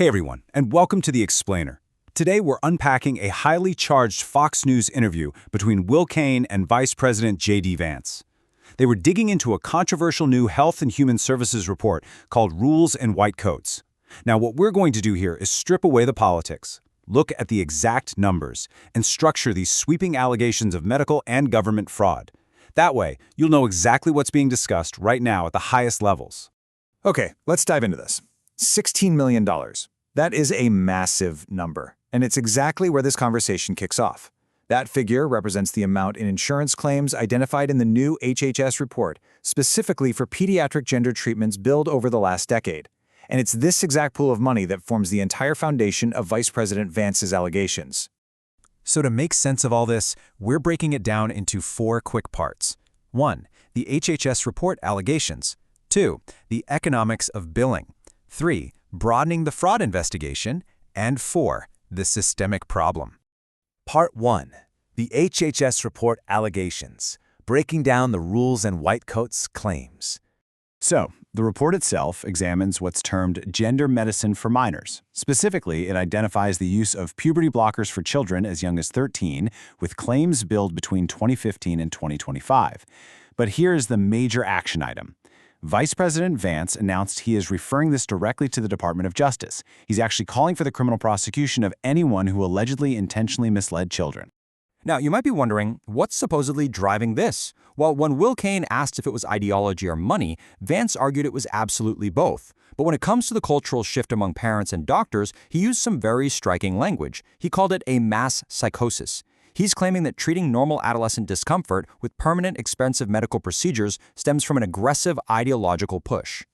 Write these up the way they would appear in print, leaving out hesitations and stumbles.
Hey everyone, and welcome to The Explainer. Today we're unpacking a highly charged Fox News interview between Will Cain and Vice President JD Vance. They were digging into a controversial new Health and Human Services report called Rules and White Coats. Now what we're going to do here is strip away the politics, look at the exact numbers, and structure these sweeping allegations of medical and government fraud. That way, you'll know exactly what's being discussed right now at the highest levels. Okay, let's dive into this. $16 million. That is a massive number, and it's exactly where this conversation kicks off. That figure represents the amount in insurance claims identified in the new HHS report, specifically for pediatric gender treatments billed over the last decade. And it's this exact pool of money that forms the entire foundation of Vice President Vance's allegations. So to make sense of all this, we're breaking it down into 4 quick parts. 1. The HHS report allegations. 2. The economics of billing. 3. Broadening the fraud investigation. And 4. The systemic problem. Part 1. The HHS report allegations, breaking down the rules and white coats claims. So, the report itself examines what's termed gender medicine for minors. Specifically, it identifies the use of puberty blockers for children as young as 13, with claims billed between 2015 and 2025. But here's the major action item. Vice President Vance announced he is referring this directly to the Department of Justice. He's actually calling for the criminal prosecution of anyone who allegedly intentionally misled children. Now, you might be wondering, what's supposedly driving this? Well, when Will Cain asked if it was ideology or money, Vance argued it was absolutely both. But when it comes to the cultural shift among parents and doctors, he used some very striking language. He called it a mass psychosis. He's claiming that treating normal adolescent discomfort with permanent expensive medical procedures stems from an aggressive ideological push.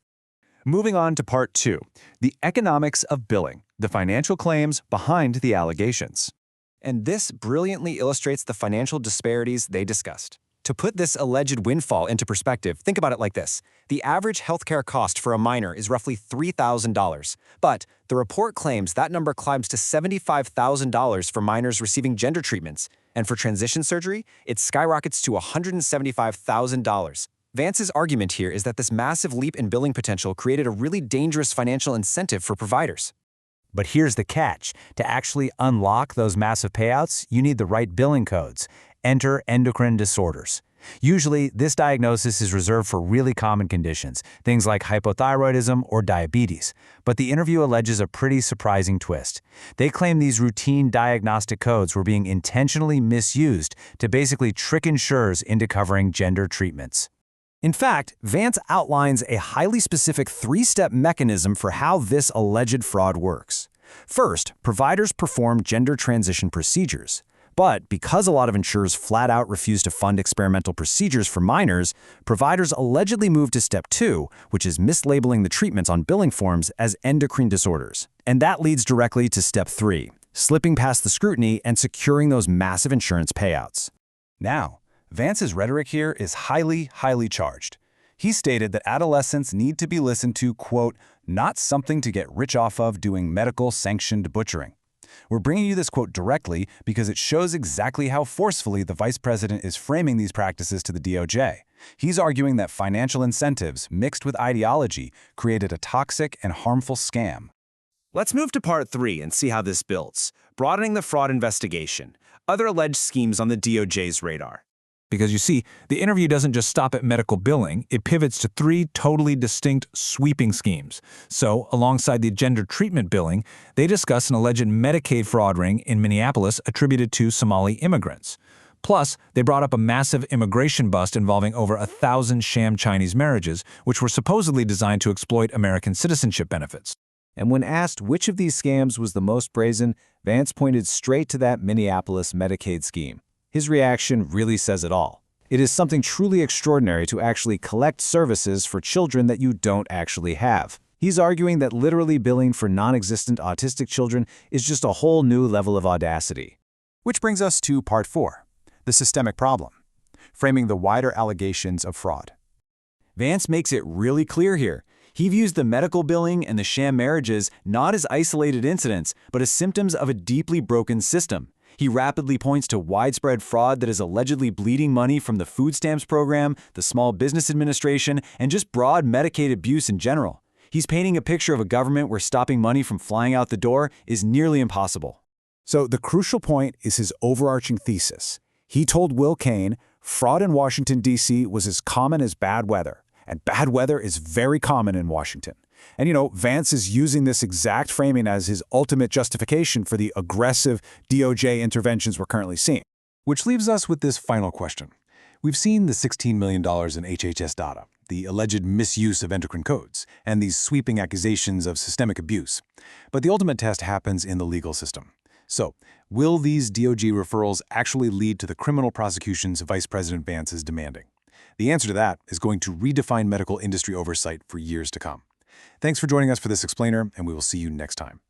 Moving on to Part 2, the economics of billing, the financial claims behind the allegations. And this brilliantly illustrates the financial disparities they discussed. To put this alleged windfall into perspective, think about it like this. The average healthcare cost for a minor is roughly $3,000. But the report claims that number climbs to $75,000 for minors receiving gender treatments. And for transition surgery, it skyrockets to $175,000. Vance's argument here is that this massive leap in billing potential created a really dangerous financial incentive for providers. But here's the catch. To actually unlock those massive payouts, you need the right billing codes. Enter endocrine disorders. Usually, this diagnosis is reserved for really common conditions, things like hypothyroidism or diabetes. But the interview alleges a pretty surprising twist. They claim these routine diagnostic codes were being intentionally misused to basically trick insurers into covering gender treatments. In fact, Vance outlines a highly specific 3-step mechanism for how this alleged fraud works. First, providers perform gender transition procedures. But because a lot of insurers flat out refuse to fund experimental procedures for minors, providers allegedly move to Step 2, which is mislabeling the treatments on billing forms as endocrine disorders. And that leads directly to Step 3, slipping past the scrutiny and securing those massive insurance payouts. Now, Vance's rhetoric here is highly charged. He stated that adolescents need to be listened to, quote, not something to get rich off of doing medical-sanctioned butchering. We're bringing you this quote directly because it shows exactly how forcefully the vice president is framing these practices to the DOJ. He's arguing that financial incentives mixed with ideology created a toxic and harmful scam. Let's move to Part 3 and see how this builds. Broadening the fraud investigation. Other alleged schemes on the DOJ's radar. Because you see, the interview doesn't just stop at medical billing, it pivots to 3 totally distinct sweeping schemes. So, alongside the gender treatment billing, they discuss an alleged Medicaid fraud ring in Minneapolis attributed to Somali immigrants. Plus, they brought up a massive immigration bust involving over 1,000 sham Chinese marriages, which were supposedly designed to exploit American citizenship benefits. And when asked which of these scams was the most brazen, Vance pointed straight to that Minneapolis Medicaid scheme. His reaction really says it all. It is something truly extraordinary to actually collect services for children that you don't actually have. He's arguing that literally billing for non-existent autistic children is just a whole new level of audacity. Which brings us to Part 4, the systemic problem, framing the wider allegations of fraud. Vance makes it really clear here. He views the medical billing and the sham marriages not as isolated incidents, but as symptoms of a deeply broken system. He rapidly points to widespread fraud that is allegedly bleeding money from the food stamps program, the Small Business Administration, and just broad Medicaid abuse in general. He's painting a picture of a government where stopping money from flying out the door is nearly impossible. So the crucial point is his overarching thesis. He told Will Cain fraud in Washington, D.C. was as common as bad weather, and bad weather is very common in Washington. And Vance is using this exact framing as his ultimate justification for the aggressive DOJ interventions we're currently seeing. Which leaves us with this final question. We've seen the $16 million in HHS data, the alleged misuse of endocrine codes, and these sweeping accusations of systemic abuse. But the ultimate test happens in the legal system. So, will these DOJ referrals actually lead to the criminal prosecutions Vice President Vance is demanding? The answer to that is going to redefine medical industry oversight for years to come. Thanks for joining us for this explainer, and we will see you next time.